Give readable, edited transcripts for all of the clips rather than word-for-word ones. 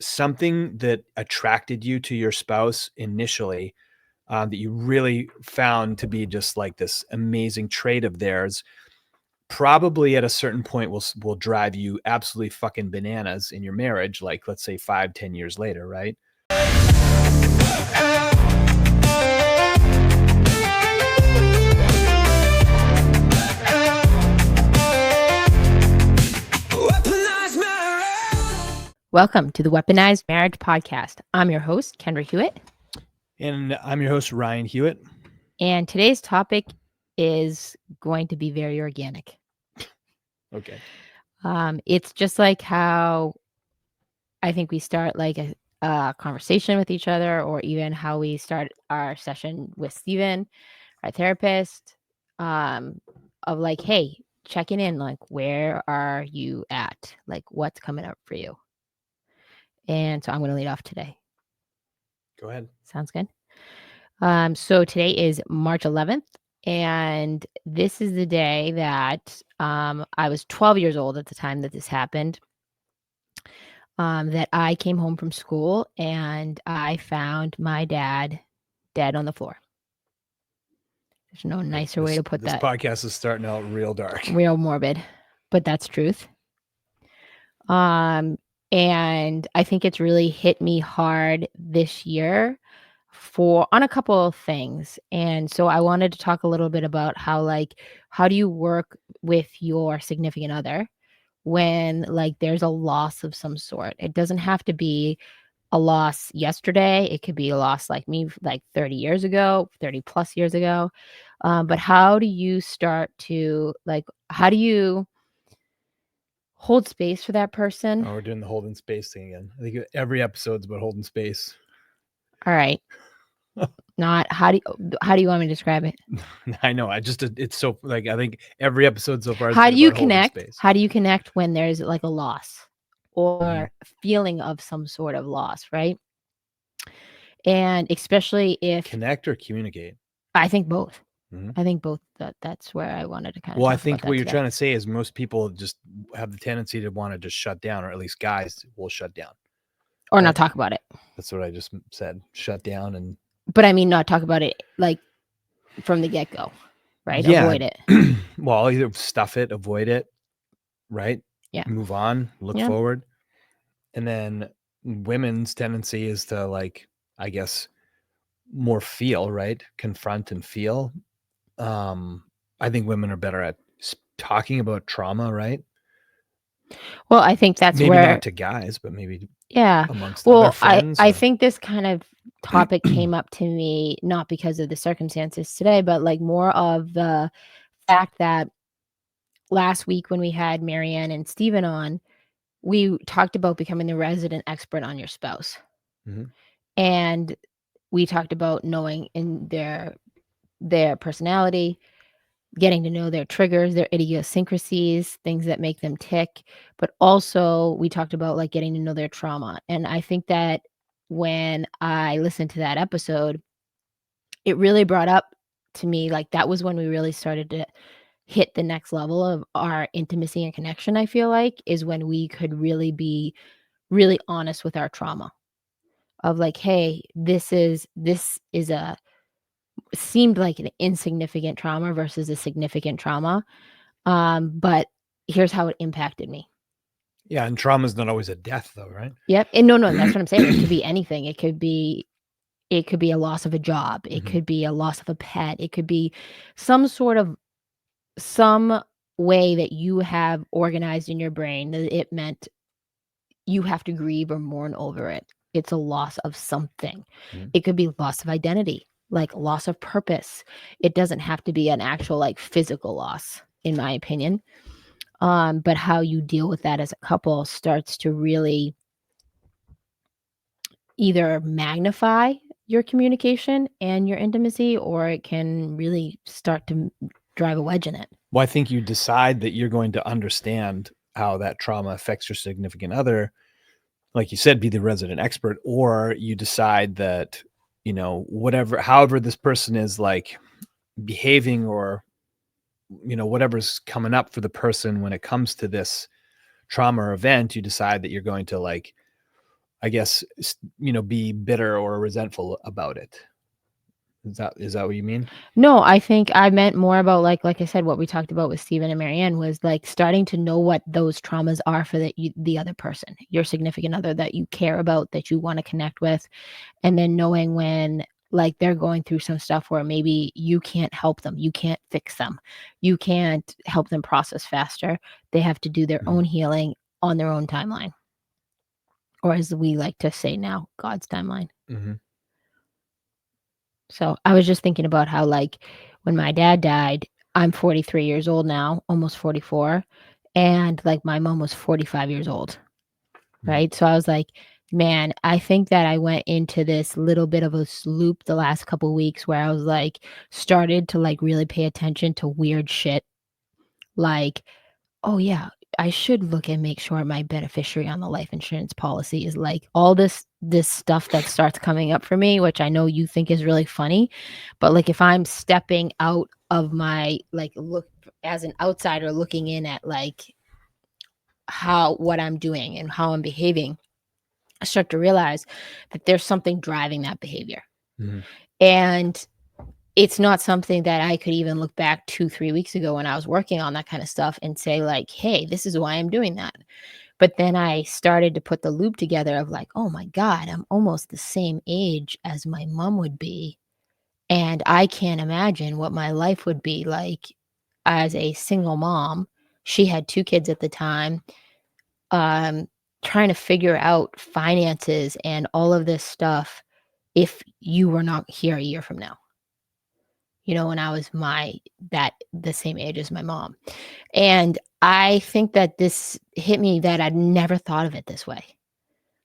something that attracted you to your spouse initially, that you really found to be just like this amazing trait of theirs, probably at a certain point will drive you absolutely fucking bananas in your marriage. Like, let's say 5-10 years later, right? Welcome to the Weaponized Marriage podcast. I'm your host, Kendra Hewitt. And I'm your host, Ryan Hewitt. And today's topic is going to be very organic. Okay. It's just like how I think we start like a conversation with each other, or even how we start our session with Steven, our therapist, of like, hey, checking in, like, where are you at? Like, what's coming up for you? And so I'm going to lead off today. Go ahead. Sounds good. So today is March 11th, and this is the day that I was 12 years old at the time that this happened, that I came home from school and I found my dad dead on the floor. There's no nicer way to put that. This podcast is starting out real dark. Real morbid, but that's truth. And I think it's really hit me hard this year on a couple of things. And so I wanted to talk a little bit about how do you work with your significant other when like there's a loss of some sort? It doesn't have to be a loss yesterday. It could be a loss like me, like 30 years ago, 30 plus years ago. But how do you start to how do you hold space for that person? Oh, we're doing the holding space thing again. I think every episode's about holding space. All right. Not how do you want me to describe it? I know. It's so like, I think every episode so far. How do you connect? How do you connect when there's like a loss or feeling of some sort of loss, right? And especially if connect or communicate. I think both. Mm-hmm. I think both. That's where I wanted to kind of. Well, I think what you're trying to say is most people just have the tendency to want to just shut down, or at least guys will shut down, or not talk about it. That's what I just said. Shut down But I mean, not talk about it like from the get-go, right? Yeah. Avoid it. Well, either stuff it, avoid it, right? Yeah. Move on, look forward. And then women's tendency is to like, I guess, more feel, right? Confront and feel. I think women are better at talking about trauma, right? Well, I think that's maybe where not to guys, but maybe amongst well, other friends. I think this kind of topic came up to me not because of the circumstances today, but like more of the fact that last week when we had Marianne and Steven on, we talked about becoming the resident expert on your spouse. Mm-hmm. And we talked about knowing in their personality, getting to know their triggers, their idiosyncrasies, things that make them tick. But also we talked about like getting to know their trauma. And I think that when I listened to that episode, it really brought up to me, like that was when we really started to hit the next level of our intimacy and connection. I feel like is when we could really be really honest with our trauma of like, hey, this seemed like an insignificant trauma versus a significant trauma. But here's how it impacted me. Yeah. And trauma is not always a death though, right? Yep. And no, that's what I'm saying. It could be anything. It could be a loss of a job. It could be a loss of a pet. It could be some way that you have organized in your brain that it meant you have to grieve or mourn over it. It's a loss of something. Mm-hmm. It could be loss of identity, like loss of purpose. It doesn't have to be an actual like physical loss, in my opinion. But how you deal with that as a couple starts to really either magnify your communication and your intimacy, or it can really start to drive a wedge in it. Well, I think you decide that you're going to understand how that trauma affects your significant other. Like you said, be the resident expert, or you decide that, however this person is like behaving, or, whatever's coming up for the person when it comes to this trauma or event, you decide that you're going to like I guess, be bitter or resentful about it. Is that what you mean? No, I think I meant more about like I said, what we talked about with Stephen and Marianne was like starting to know what those traumas are for the other person, your significant other that you care about, that you want to connect with, and then knowing when like they're going through some stuff where maybe you can't help them, you can't fix them, you can't help them process faster. They have to do their own healing on their own timeline, or as we like to say now, God's timeline. Mm-hmm. So I was just thinking about how, like, when my dad died, I'm 43 years old now, almost 44. And like my mom was 45 years old. Right. So I was like, man, I think that I went into this little bit of a loop the last couple weeks where I was like, started to like really pay attention to weird shit. Like, oh yeah, I should look and make sure my beneficiary on the life insurance policy is like all this stuff that starts coming up for me, which I know you think is really funny, but like if I'm stepping out of my like look as an outsider looking in at like how what I'm doing and how I'm behaving, I start to realize that there's something driving that behavior. Mm-hmm. And it's not something that I could even look back 2-3 weeks ago when I was working on that kind of stuff and say like, hey, this is why I'm doing that. But then I started to put the loop together of like, oh my God, I'm almost the same age as my mom would be. And I can't imagine what my life would be like as a single mom. She had 2 kids at the time, trying to figure out finances and all of this stuff if you were not here a year from now. When I was the same age as my mom. And I think that this hit me that I'd never thought of it this way.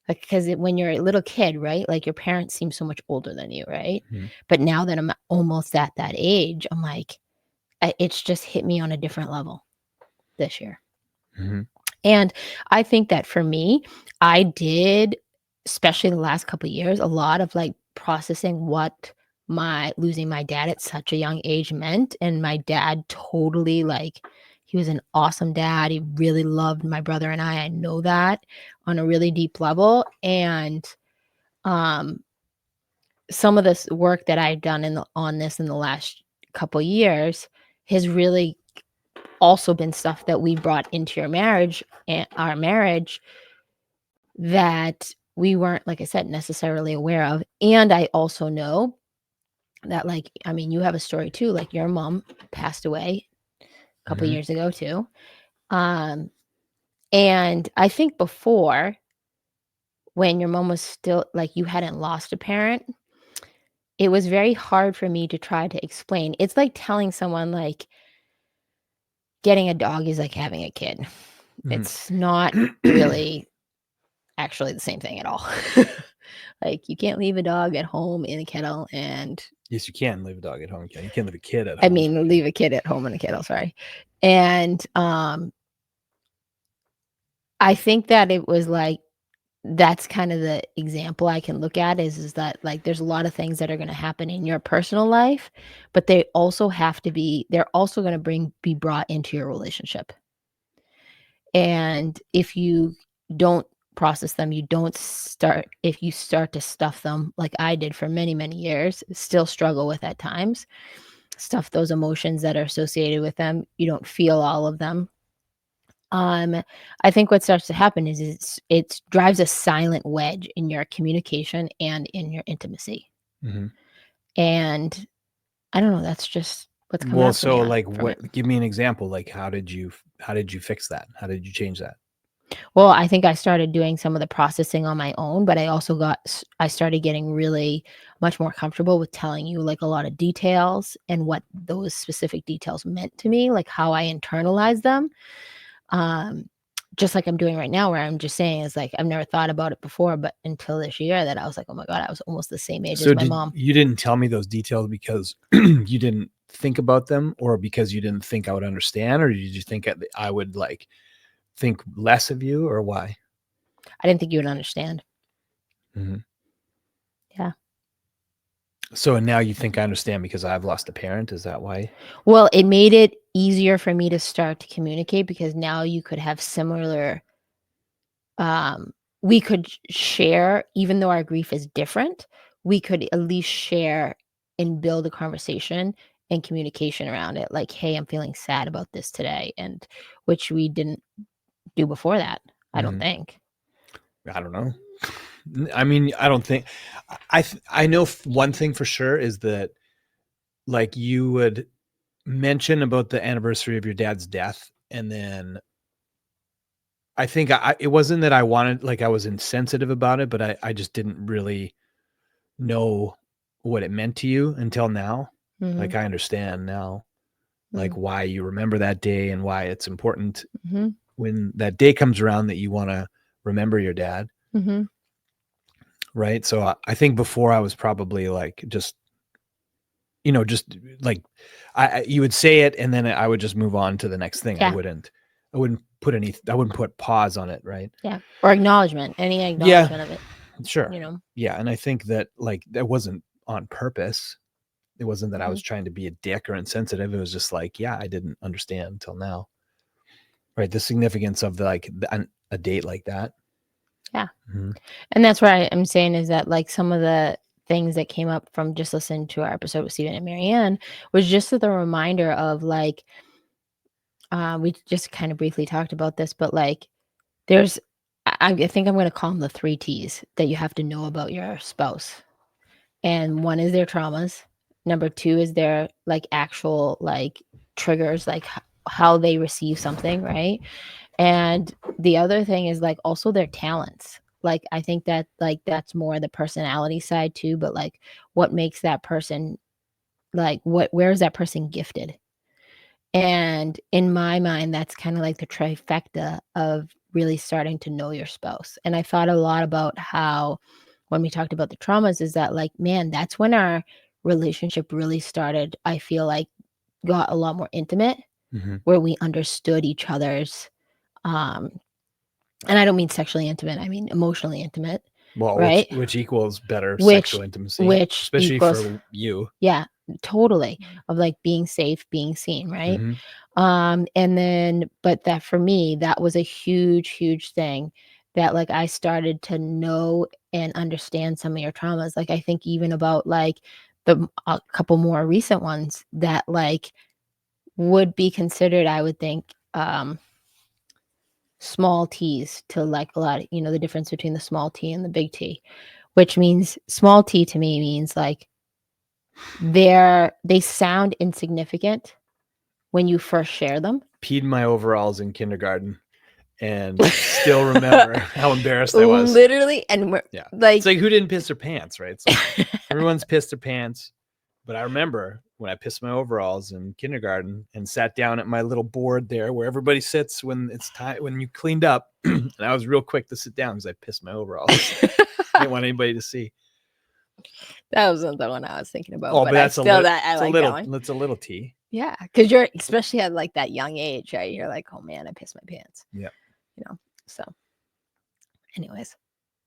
Like, because when you're a little kid, right? Like your parents seem so much older than you, right? Mm-hmm. But now that I'm almost at that age, I'm like, it's just hit me on a different level this year. Mm-hmm. And I think that for me, I did, especially the last couple of years, a lot of like processing what my losing my dad at such a young age meant. And my dad totally like, he was an awesome dad. He really loved my brother and I know that on a really deep level. And some of this work that I've done on this in the last couple of years has really also been stuff that we brought into your marriage and our marriage that we weren't, like I said, necessarily aware of. And I also know that, like, I mean, you have a story too, like your mom passed away a couple Mm-hmm. years ago too. And I think before, when your mom was still like you hadn't lost a parent, it was very hard for me to try to explain. It's like telling someone like getting a dog is like having a kid. Mm-hmm. It's not really actually the same thing at all. Like you can't leave a dog at home in a kennel and Yes, you can leave a dog at home. You can't leave a kid at I home. mean leave a kid at home in a kennel, sorry. And I think that it was like that's kind of the example I can look at is that like there's a lot of things that are going to happen in your personal life, but they're also going to be brought into your relationship. And if you don't process them, if you start to stuff them like I did for many, many years, still struggle with at times, stuff those emotions that are associated with them, you don't feel all of them. I think what starts to happen is it drives a silent wedge in your communication and in your intimacy. Mm-hmm. And I don't know, that's just what's coming Well, up for me so like, from it. give me an example. Like, how did you fix that? How did you change that? Well, I think I started doing some of the processing on my own, but I started getting really much more comfortable with telling you like a lot of details and what those specific details meant to me, like how I internalized them. Just like I'm doing right now, where I'm just saying is like I've never thought about it before, but until this year that I was like, oh my God, I was almost the same age So as my mom. you didn't tell me those details because you didn't think about them, or because you didn't think I would understand, or did you think I would like think less of you, or why? I didn't think you would understand. Mm-hmm. Yeah. So now you think I understand because I've lost a parent? Is that why? Well, it made it easier for me to start to communicate because now you could have similar we could share, even though our grief is different, we could at least share and build a conversation and communication around it. Like, hey, I'm feeling sad about this today, and which we didn't do before that, I don't think. I don't know. I mean, I don't think I know one thing for sure is that like you would mention about the anniversary of your dad's death, and then I think it wasn't that I wanted, like I was insensitive about it, but I just didn't really know what it meant to you until now. Mhm. Like I understand now, like why you remember that day and why it's important Mhm. when that day comes around that you want to remember your dad. Mhm. Right. So I think before I was probably like just, just like you would say it and then I would just move on to the next thing. Yeah. I wouldn't put pause on it. Right. Yeah. Or acknowledgement, any Yeah, acknowledgement of it, sure. you know? Yeah. And I think that like that wasn't on purpose. It wasn't that I was Mhm. trying to be a dick or insensitive. It was just like, yeah, I didn't understand until now. Right. The significance of a date like that. Yeah. Mhm. And that's what I'm saying is that, like, some of the things that came up from just listening to our episode with Stephen and Marianne was just the reminder of, like, we just kind of briefly talked about this, but, like, there's I think I'm gonna call them the 3 T's that you have to know about your spouse. And one is their traumas. Number 2 is their, like, actual, like, triggers, like, how they receive something, right? And the other thing is, like, also their talents. Like, I think that, like, that's more the personality side too, but, like, what makes that person, like, where is that person gifted? And in my mind, that's kinda like the trifecta of really starting to know your spouse. And I thought a lot about how when we talked about the traumas is that, like, man, that's when our relationship really started, I feel like, got a lot more intimate, Mhm. where we understood each other's, um and I don't mean sexually intimate, I mean emotionally intimate, Well, right? which equals better Which sexual intimacy, which especially equals, for you. yeah, totally, of, like, being safe, being seen, right? Mhm. And then but that for me, that was a huge, huge thing that, like, I started to know and understand some of your traumas. Like, I think even about, like, a couple more recent ones that, like, would be considered, I would think, small T's to, like, a lot of, the difference between the small T and the big T, which means small T to me means, like, they sound insignificant when you first share them. Peed in my overalls in kindergarten and still remember how embarrassed I was. Literally, and we're Yeah. like It's like who didn't piss their pants, right? It's like everyone's pissed their pants. But I remember when I pissed my overalls in kindergarten and sat down at my little board there where everybody sits when it's time when you cleaned up. And I was real quick to sit down because I pissed my overalls. I didn't want anybody to see. That wasn't the one I was thinking about, Oh, but but I that's still that I like that one. It's a little tea. Yeah, because you're especially at, like, that young age, right? You're like, "Oh, man, I pissed my pants." Yeah. So anyways,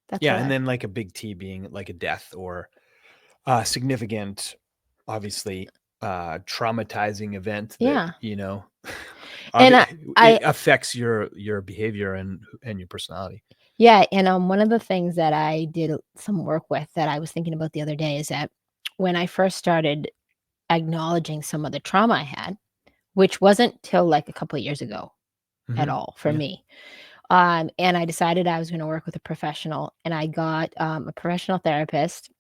that's Yeah. what And I then like a big T being like a death or significant, obviously, traumatizing event that, yeah. And it I affects your behavior and your personality. yeah, and, one of the things that I did some work with that I was thinking about the other day is that when I first started acknowledging some of the trauma I had, which wasn't till, like, a couple of years ago at Mhm. all for Yeah. me. And I decided I was gonna work with a professional, and I got, a professional therapist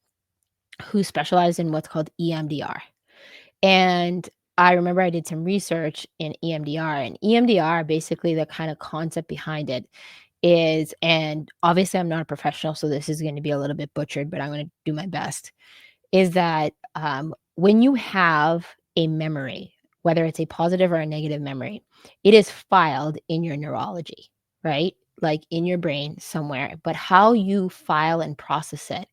who specialized in what's called EMDR. And I remember I did some research in EMDR, and EMDR, basically the kind of concept behind it is, and obviously I'm not a professional, so this is gonna be a little bit butchered, but I'm gonna do my best, is that, when you have a memory, whether it's a positive or a negative memory, it is filed in your neurology, right? Like, in your brain somewhere, but how you file and process it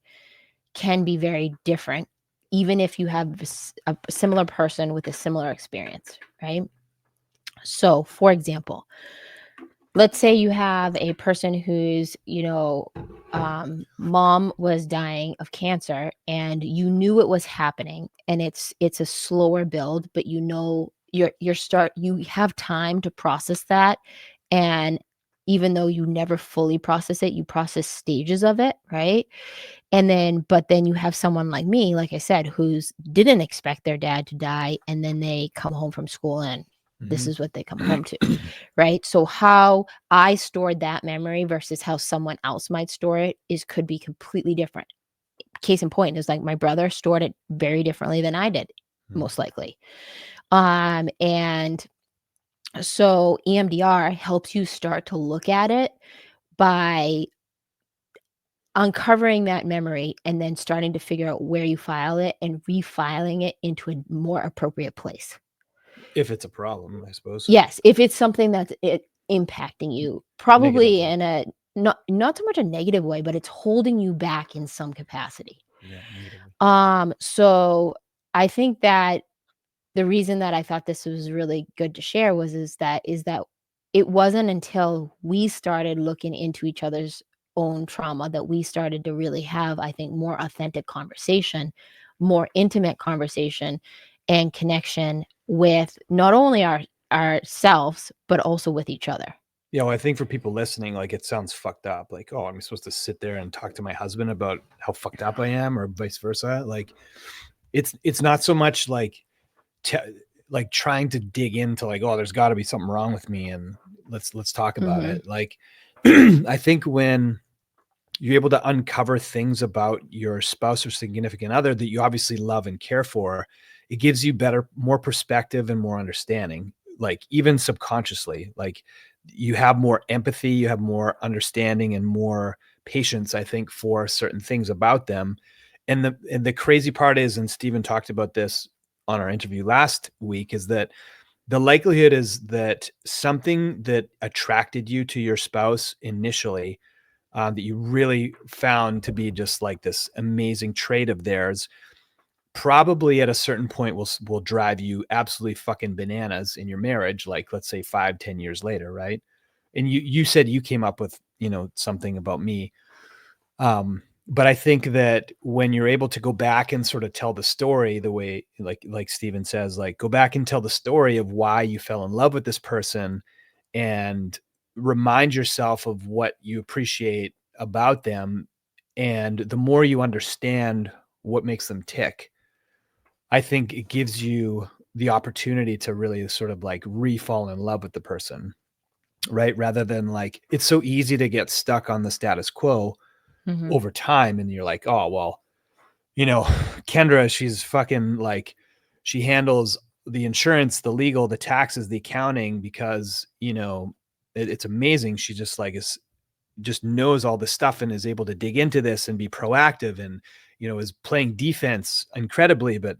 can be very different, even if you have a similar person with a similar experience, right? So, for example, let's say you have a person who's, mom was dying of cancer and you knew it was happening, and it's a slower build, but you have time to process that and even though you never fully process it, you process stages of it, right? And then, but then you have someone like me, like I said, who's didn't expect their dad to die, and then they come home from school and this is what they come home to, right? So how I stored that memory versus how someone else might store it could be completely different. Case in point is like my brother stored it very differently than I did, most likely. And so EMDR helps you start to look at it by uncovering that memory and then starting to figure out where you file it and refiling it into a more appropriate place. If it's a problem, I suppose. Yes, if it's something that's impacting you, probably Negatively. in a not so much a negative way, but it's holding you back in some capacity. Yeah, negatively. So I think that the reason that I thought this was really good to share is that it wasn't until we started looking into each other's own trauma that we started to really have, I think, more authentic conversation, more intimate conversation and connection with not only ourselves, but also with each other. Yeah, well, I think for people listening, like it sounds fucked up. Like, oh, I'm supposed to sit there and talk to my husband about how fucked up I am, or vice versa. Like, it's not so much like like trying to dig into like, oh, there's got to be something wrong with me, and let's talk about it. Like, I think when you're able to uncover things about your spouse or significant other that you obviously love and care for, it gives you more perspective and more understanding, like even subconsciously. Like you have more empathy, you have more understanding and more patience, I think, for certain things about them. And the crazy part is, and Stephen talked about this on our interview last week, is that the likelihood is that something that attracted you to your spouse initially, that you really found to be just like this amazing trait of theirs, probably at a certain point will drive you absolutely fucking bananas in your marriage. Like let's say 5-10 years later, right? And you said you came up with something about me, but I think that when you're able to go back and sort of tell the story the way, like Steven says, like go back and tell the story of why you fell in love with this person, and remind yourself of what you appreciate about them, and the more you understand what makes them tick, I think it gives you the opportunity to really sort of like re-fall in love with the person, right? Rather than like, it's so easy to get stuck on the status quo over time, and you're like, oh well, Kendra, she's fucking like, she handles the insurance, the legal, the taxes, the accounting, because it's amazing. She just like just knows all this stuff and is able to dig into this and be proactive, and is playing defense incredibly. But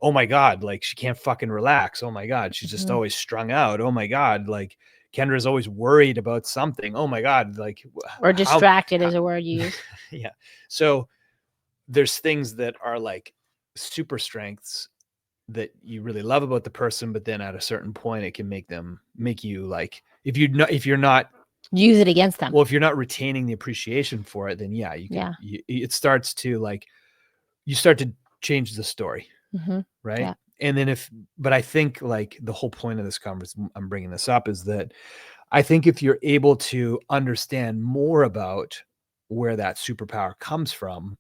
oh my god, like she can't fucking relax. Oh my god, she's just always strung out. Oh my god, like Kendra's always worried about something. Oh my god, like Or distracted is a word you use. yeah. So there's things that are like super strengths that you really love about the person, but then at a certain point it can make you like, if you're not use it against them. Well, if you're not retaining the appreciation for it, then yeah, you can. Yeah. It starts to like, you start to change the story, right? Yeah. And then but I think like the whole point of this conversation, I'm bringing this up, is that I think if you're able to understand more about where that superpower comes from,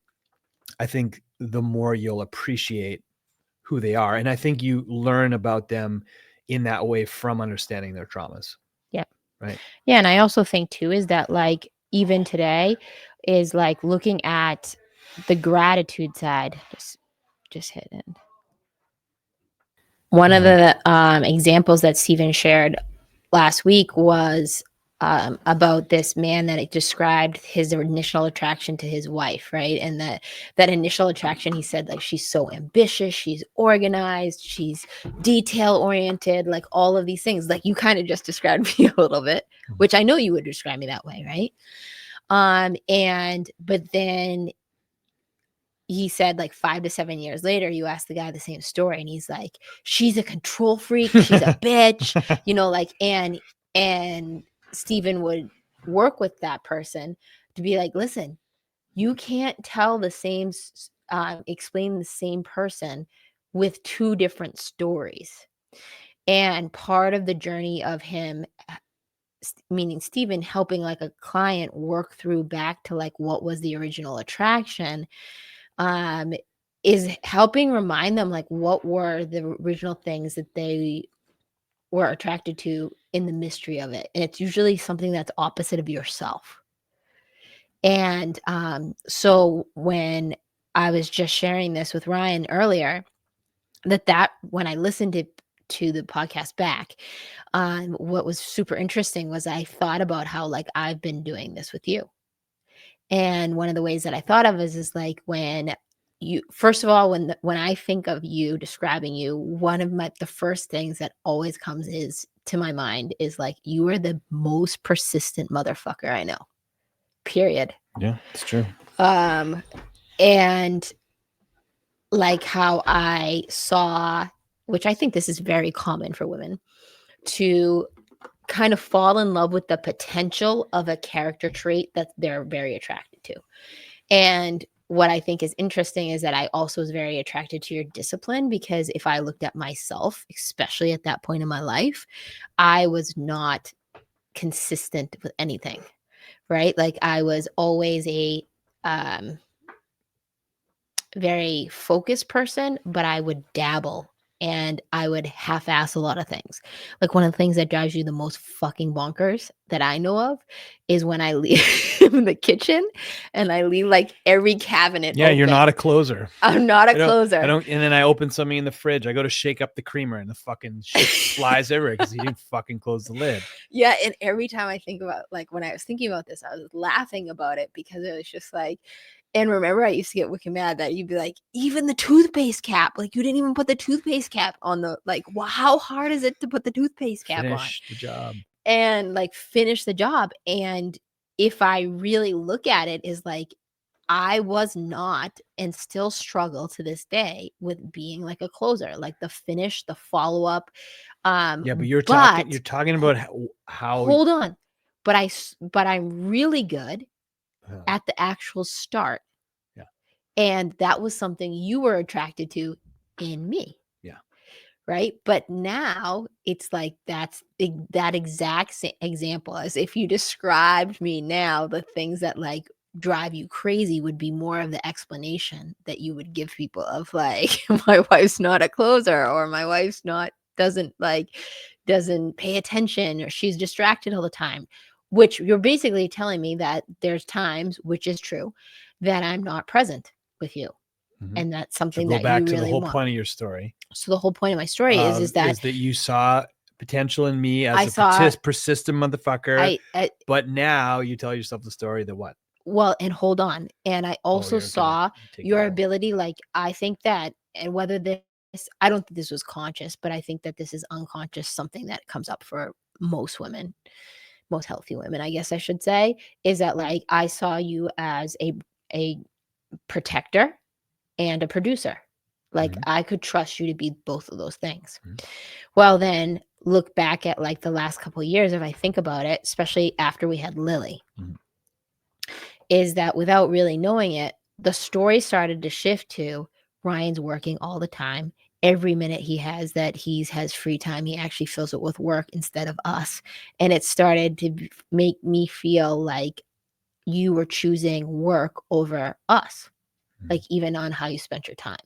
I think the more you'll appreciate who they are. And I think you learn about them in that way from understanding their traumas. Yeah. Right. Yeah. And I also think too is that like even today is like looking at the gratitude side. Just hit it. One of the examples that Stephen shared last week was about this man that it described his initial attraction to his wife, right? And that initial attraction, he said, like, she's so ambitious, she's organized, she's detail oriented, like all of these things. Like you kind of just described me a little bit, which I know you would describe me that way, right? But then he said like 5 to 7 years later, you ask the guy the same story and he's like, she's a control freak, she's a bitch, like, and Stephen would work with that person to be like, listen, you can't tell the same, explain the same person with two different stories. And part of the journey of him meaning Stephen, helping like a client work through back to like what was the original attraction, is helping remind them like what were the original things that they were attracted to in the mystery of it. And it's usually something that's opposite of yourself. And so when I was just sharing this with Ryan earlier, that when I listened to the podcast back, what was super interesting was I thought about how like I've been doing this with you. And one of the ways that I thought of is like when you, first of all, when I think of you, describing you, one of the first things that always comes is to my mind is like, you are the most persistent motherfucker I know, period. Yeah, it's true. And like how I saw, which I think this is very common for women, to kind of fall in love with the potential of a character trait that they're very attracted to. And what I think is interesting is that I also was very attracted to your discipline, because if I looked at myself, especially at that point in my life, I was not consistent with anything, right? Like I was always a very focused person, but I would dabble and I would half-ass a lot of things. Like one of the things that drives you the most fucking bonkers that I know of is when I leave in the kitchen and I leave like every cabinet Yeah, open. you're not a closer. I'm not a I closer. don't, and then I open something in the fridge. I go to shake up the creamer and the fucking shit flies everywhere because he didn't fucking close the lid. Yeah, and every time I think about, like when I was thinking about this, I was laughing about it because it was just like, and remember I used to get wicked mad that you'd be like, even the toothpaste cap, like you didn't even put the toothpaste cap on the, like, well, how hard is it to put the toothpaste cap Finish the job. and like finish the job? And if I really look at it, is like, I was not and still struggle to this day with being like a closer, like the finish, the follow-up. Yeah, but you're talking about how Hold on. But I'm really good at the actual start. Yeah. And that was something you were attracted to in me. Yeah. Right. But now it's like that's that exact example, as if you described me now, the things that like drive you crazy would be more of the explanation that you would give people of like, my wife's not a closer, or my wife's not doesn't pay attention, or she's distracted all the time, which you're basically telling me that there's times, which is true, that I'm not present with you. Mhm. And that's So something go that back you to the really whole want. point of your story. So the whole point of my story is that you saw potential in me as persistent motherfucker, but now you tell yourself the story that what? Well, and hold on. And I also saw your ability, like, I think that, and whether this, I don't think this was conscious, but I think that this is unconscious, something that comes up for most women, most healthy women, I guess I should say, is that like I saw you as a protector and a producer. Like I could trust you to be both of those things. Well, then look back at like the last couple of years, if I think about it, especially after we had Lily, is that without really knowing it, the story started to shift to Ryan's working all the time. Every minute he has that has free time, he actually fills it with work instead of us. And it started to make me feel like you were choosing work over us, like even on how you spent your time.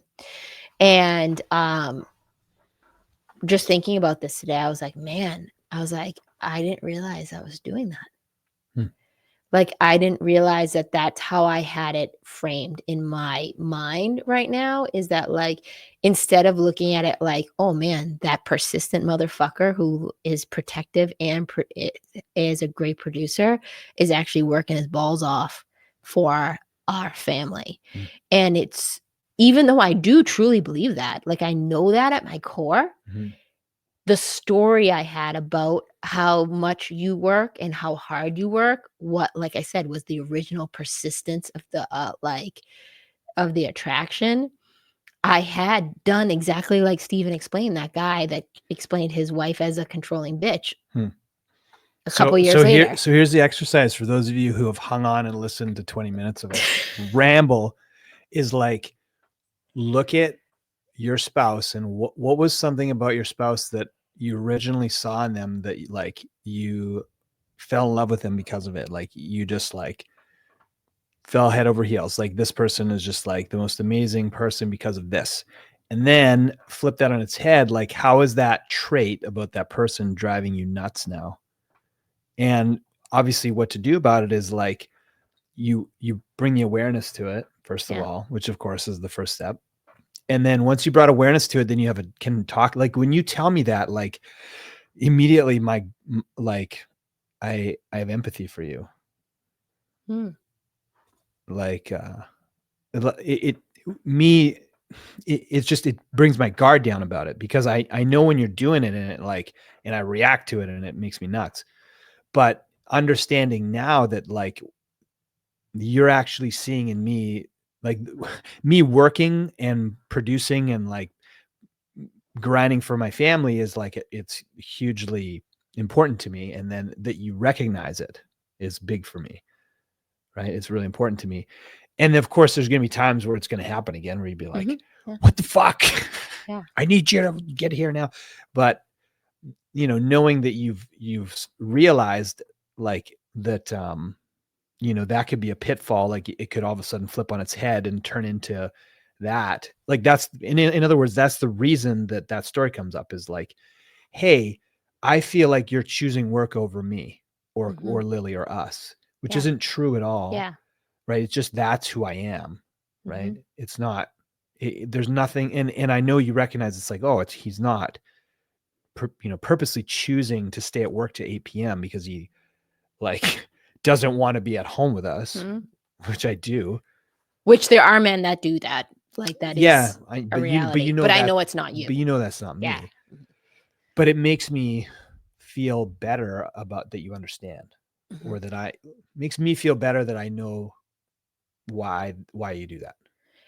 And just thinking about this today, I was like, man, I didn't realize I was doing that. Like, I didn't realize that that's how I had it framed in my mind right now, is that like, instead of looking at it like, oh man, that persistent motherfucker who is protective and is a great producer is actually working his balls off for our family. And it's, even though I do truly believe that, like, I know that at my core, the story I had about how much you work and how hard you work, what, like I said, was the original persistence of the of the attraction. I had done exactly like Steven explained, that guy that explained his wife as a controlling bitch. A couple years later. So here's the exercise for those of you who have hung on and listened to 20 minutes of us ramble, is like, look at your spouse and what was something about your spouse that you originally saw in them that like you fell in love with him because of it. Like you just like fell head over heels. Like this person is just like the most amazing person because of this. And then flip that on its head. Like, how is that trait about that person driving you nuts now? And obviously what to do about it is like, you bring the awareness to it, first of all, which of course is the first step. And then once you brought awareness to it, then you can talk. Like when you tell me that, like immediately like I have empathy for you. Like it brings my guard down about it, because I know when you're doing it and and I react to it and it makes me nuts. But understanding now that like you're actually seeing in me, like me working and producing and like grinding for my family is like, it's hugely important to me. And then that you recognize it is big for me, right? It's really important to me. And of course there's going to be times where it's going to happen again, where you'd be like, what the fuck? I need you to get here now. But knowing that you've realized like that, that could be a pitfall. Like it could all of a sudden flip on its head and turn into that. Like that's, in other words, that's the reason that story comes up, is like, hey, I feel like you're choosing work over me or Lily or us, which isn't true at all. Yeah. Right. It's just, that's who I am. Right. It's not, there's nothing. And I know you recognize it's like, oh, he's not, purposely choosing to stay at work to 8 p.m. because he like doesn't want to be at home with us, which I do. Which there are men that do that. Like that is a reality. But I know it's not you. But that's not me. Yeah. But it makes me feel better about that you understand, or that makes me feel better that I know why you do that.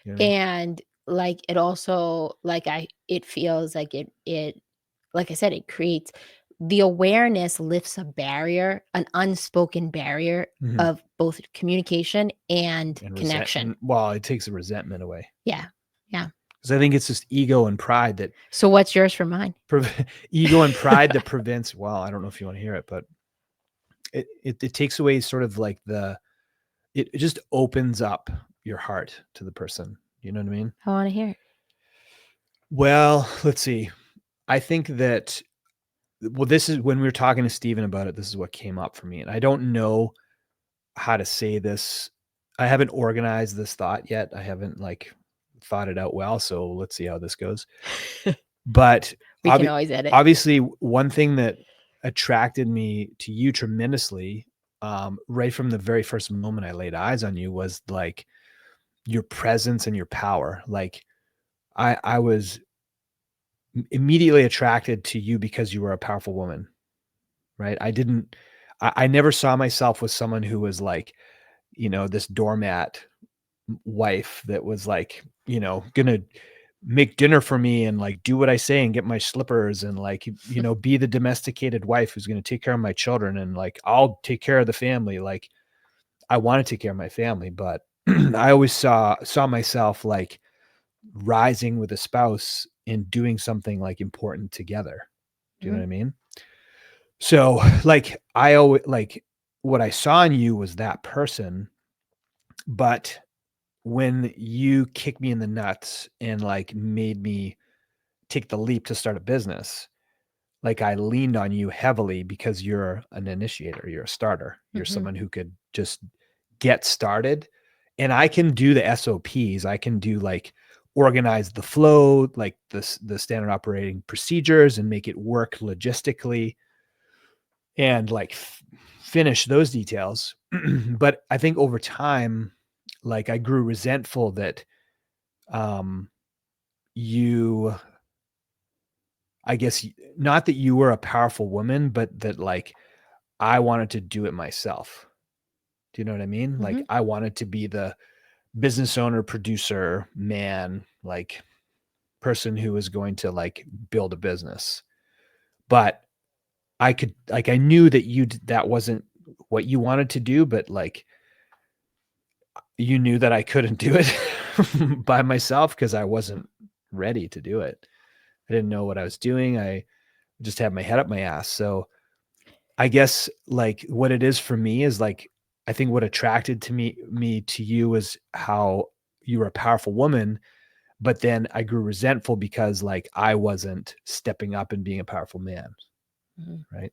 You know what I mean? And like it also it feels like it like I said, it creates the awareness, lifts a barrier, an unspoken barrier of both communication and connection. Well, it takes the resentment away. Yeah. Yeah. Because I think it's just ego and pride that. So what's yours for mine? Ego and pride that prevents. Well, I don't know if you want to hear it, but it takes away sort of like it just opens up your heart to the person. You know what I mean? I want to hear it. Well, let's see. I think that, this is when we were talking to Steven about it, this is what came up for me. And I don't know how to say this. I haven't organized this thought yet. I haven't like thought it out well. So let's see how this goes. But we can always edit. Obviously, one thing that attracted me to you tremendously, right from the very first moment I laid eyes on you, was like your presence and your power. Like I was immediately attracted to you because you were a powerful woman, right? I never saw myself with someone who was like, this doormat wife that was like, gonna make dinner for me and like do what I say and get my slippers and like, be the domesticated wife who's going to take care of my children and like, I'll take care of the family. Like I want to take care of my family, but I always saw myself like rising with a spouse and doing something like important together. Do you know what I mean? So like, I always like what I saw in you was that person, but when you kicked me in the nuts and like made me take the leap to start a business, like I leaned on you heavily because you're an initiator, you're a starter, you're someone who could just get started. And I can do the SOPs. I can do like organize the flow, like the standard operating procedures and make it work logistically and like finish those details. But I think over time, like I grew resentful that you, I guess, not that you were a powerful woman, but that like I wanted to do it myself. Do you know what I mean? Like I wanted to be the business owner, producer, man, like person who was going to like build a business. But I could, like, I knew that that wasn't what you wanted to do, but like you knew that I couldn't do it by myself because I wasn't ready to do it. I didn't know what I was doing. I just had my head up my ass. So I guess like what it is for me is like, I think what attracted to me to you was how you were a powerful woman, but then I grew resentful because like I wasn't stepping up and being a powerful man. Mhm. Right.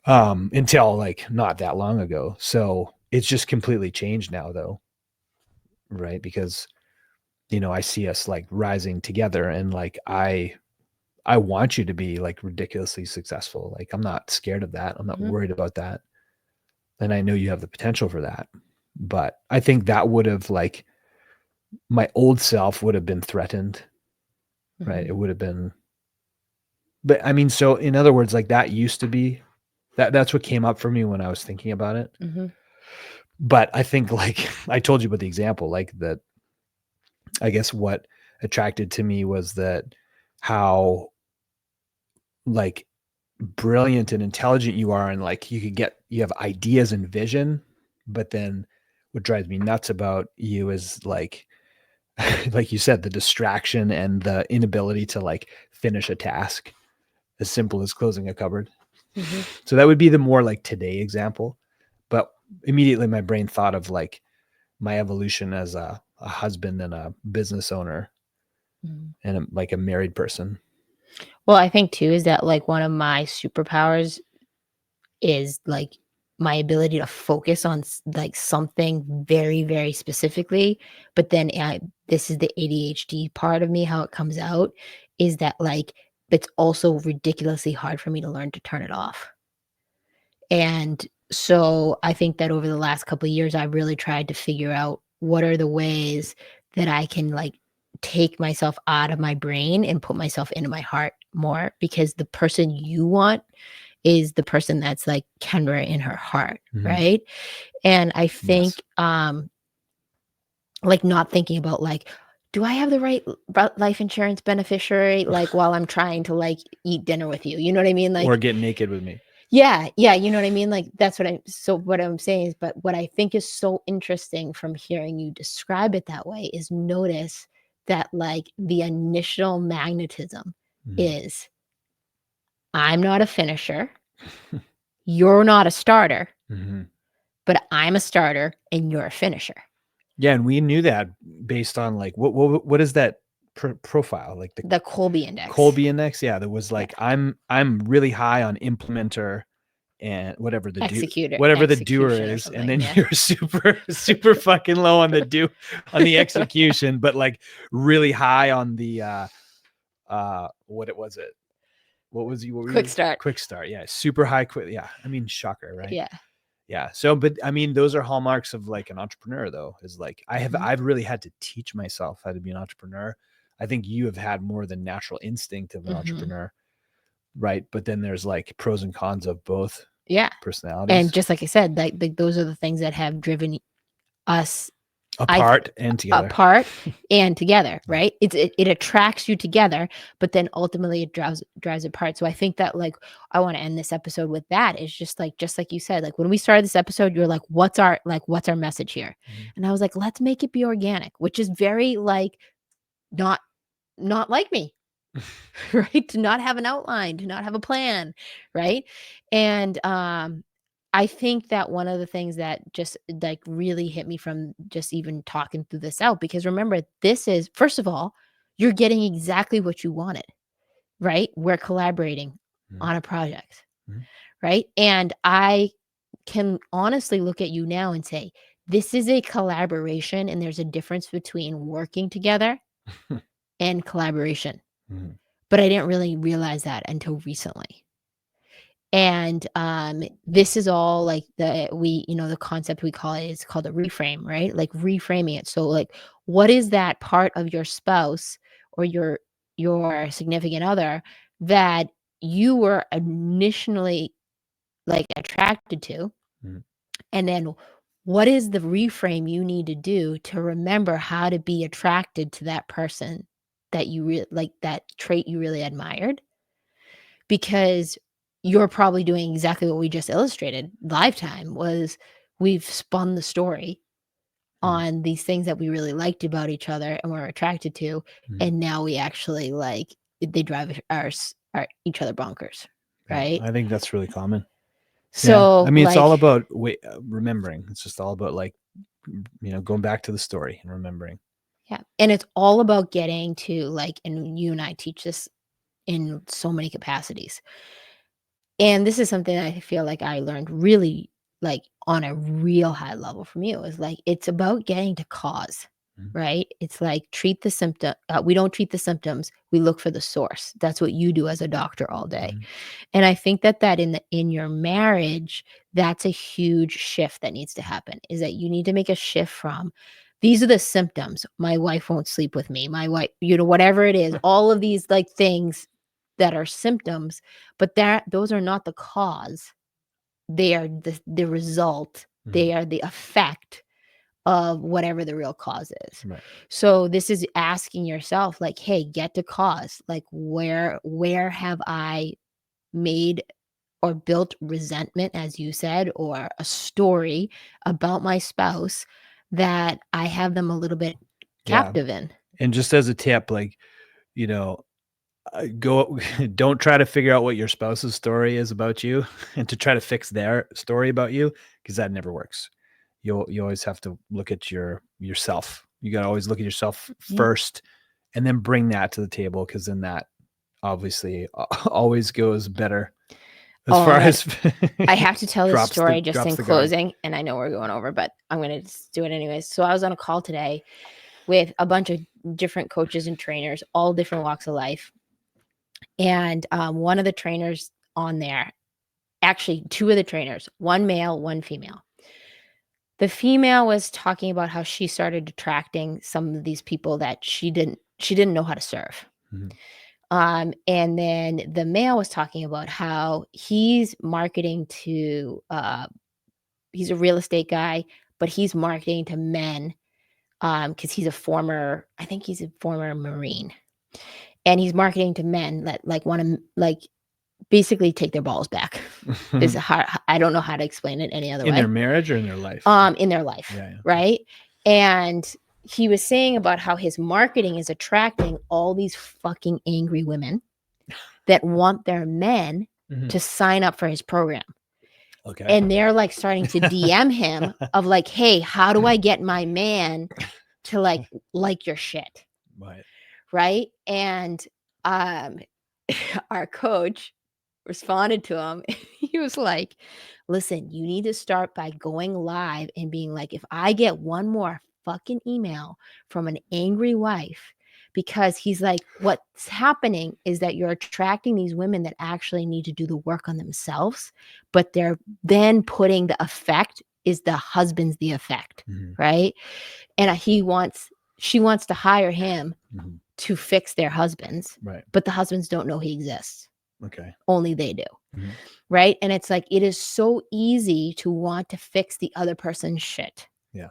Until like not that long ago. So it's just completely changed now though. Right. Because, I see us like rising together and like, I want you to be like ridiculously successful. Like I'm not scared of that. I'm not Mhm. worried about that. And I know you have the potential for that. But I think that would have like my old self would have been threatened, right? It Mhm. would have been, but I mean, so in other words, like that used to be that's what came up for me when I was thinking about it. Mhm. But I think like I told you about the example, like that, I guess what attracted to me was that how like brilliant and intelligent you are, and like you have ideas and vision, but then what drives me nuts about you is like like you said, the distraction and the inability to like finish a task as simple as closing a cupboard. Mhm. So that would be the more like today example. But immediately my brain thought of like my evolution as a husband and a business owner Mhm. and like a married person. Well, I think too is that like one of my superpowers is like my ability to focus on like something very, very specifically. But then this is the ADHD part of me, how it comes out is that like it's also ridiculously hard for me to learn to turn it off. And so I think that over the last couple of years, I've really tried to figure out what are the ways that I can like take myself out of my brain and put myself into my heart more, because the person you want is the person that's like Kendra in her heart, Mm-hmm. right? And I Yes. think like not thinking about like, do I have the right life insurance beneficiary like while I'm trying to like eat dinner with you? You know what I mean? Or Like get naked with me. yeah, yeah, you know what I mean? Like that's what I'm saying is, but what I think is so interesting from hearing you describe it that way is notice that like the initial magnetism Mm-hmm. is I'm not a finisher, you're not a starter, Mm-hmm. but I'm a starter and you're a finisher. Yeah, and we knew that based on like what is that profile, like the The Colby index. Colby index? Yeah, there was Yeah. like I'm really high on implementer and whatever the doer Execution or is, and something. then Yeah. you're super fucking low on on the execution, but like really high on the what was it? What were Quick you start. quick start? Yeah, super high quick. Yeah, I mean shocker, right? Yeah. Yeah. So, but I mean, those are hallmarks of like an entrepreneur, though, is like Mhm. I've really had to teach myself how to be an entrepreneur. I think you have had more than natural instinct of an Mhm. entrepreneur, right? But then there's like pros and cons of both Yeah. And personalities, just like I said, like those are the things that have driven us I th apart and together. apart and together, Yeah. right? It attracts you together, but then ultimately it drives apart. So I think that like I want to end this episode with that. It's just like you said, like when we started this episode, you're like, what's our message here? Mhm. And I was like, let's make it be organic, which is very like not not like me. Right? To not have an outline, to not have a plan, right? And I think that one of the things that just like really hit me from just even talking through this out, because remember, this is first of all, you're getting exactly what you wanted, right? We're collaborating Mhm. on a project, Mhm. right? And I can honestly look at you now and say, this is a collaboration, and there's a difference between working together and collaboration. Mhm. But I didn't really realize that until recently. And this is all like the concept we call it is called a reframe, right? Like reframing it. So like what is that part of your spouse or your significant other that you were initially like attracted to? Mhm. And then what is the reframe you need to do to remember how to be attracted to that person that you really like, that trait you really admired? Because you're probably doing exactly what we just illustrated. Lifetime was we've spun the story Mhm. on these things that we really liked about each other and were attracted to, Mhm. and now we actually like they drive our each other bonkers, Yeah, right? I think that's really common. So I mean, it's like, all about remembering. It's just all about like, going back to the story and remembering. yeah. And it's all about getting to like, and you and I teach this in so many capacities. And this is something I feel like I learned really like on a real high level from you is like, it's about getting to cause, Mhm. right? It's like treat the symptom. We don't treat the symptoms. We look for the source. That's what you do as a doctor all day. Mhm. And I think that in your marriage, that's a huge shift that needs to happen is that you need to make a shift from these are the symptoms. My wife won't sleep with me. My wife, whatever it is, all of these like things that are symptoms, but those are not the cause. They are the result. Mhm. They are the effect of whatever the real cause is. Right. So this is asking yourself like, hey, get to cause. Like where have I made or built resentment, as you said, or a story about my spouse that I have them a little bit Yeah. captive in? And just as a tip, like, go don't try to figure out what your spouse's story is about you and to try to fix their story about you, because that never works. You always have to look at yourself. You got to always look at yourself Yeah. first and then bring that to the table, because then that obviously always goes better as Oh, far and as I have to tell this drops story just in the guard. closing, and I know we're going over, but I'm going to just do it anyways. So I was on a call today with a bunch of different coaches and trainers, all different walks of life. And one of the trainers on there, actually two of the trainers, one male, one female. The female was talking about how she started attracting some of these people that she didn't know how to serve. Mhm. And then the male was talking about how he's marketing to he's a real estate guy, but he's marketing to men because he's I think he's a former Marine. And he's marketing to men that like want to like basically take their balls back. Is how I don't know how to explain it any other In way. their marriage or in their life? In their life, Yeah. right? And he was saying about how his marketing is attracting all these fucking angry women that want their men Mhm. to sign up for his program. Okay. And they're like starting to DM him of like, hey, how do I get my man to like your shit? Right. Right. And our coach responded to him. He was like, listen, you need to start by going live and being like, if I get one more fucking email from an angry wife, because he's like, what's happening is that you're attracting these women that actually need to do the work on themselves, but they're then putting the effect is the husband's the effect, Mhm. right? And she wants to hire him Mhm. to fix their husbands, Right. but the husbands don't know he exists. Okay. Only they do. Mhm. Right. And it's like, it is so easy to want to fix the other person's shit. Yeah.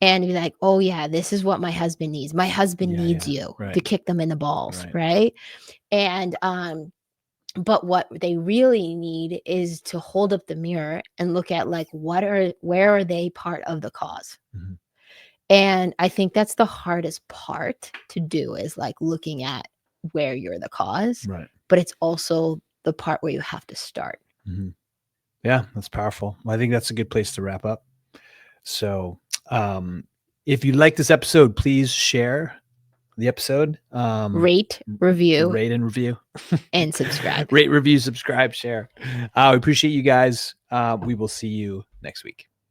And be like, oh, yeah, this is what my husband needs. My husband Yeah, needs yeah. you Right. to kick them in the balls. Right. Right. And, but what they really need is to hold up the mirror and look at like, where are they part of the cause? Mhm. And I think that's the hardest part to do is like looking at where you're the cause, Right. but it's also the part where you have to start. Mhm. Yeah, that's powerful. I think that's a good place to wrap up. So, if you like this episode, please share the episode. Rate, review, Rate and review. and subscribe. Rate, review, subscribe, share. We appreciate you guys. We will see you next week.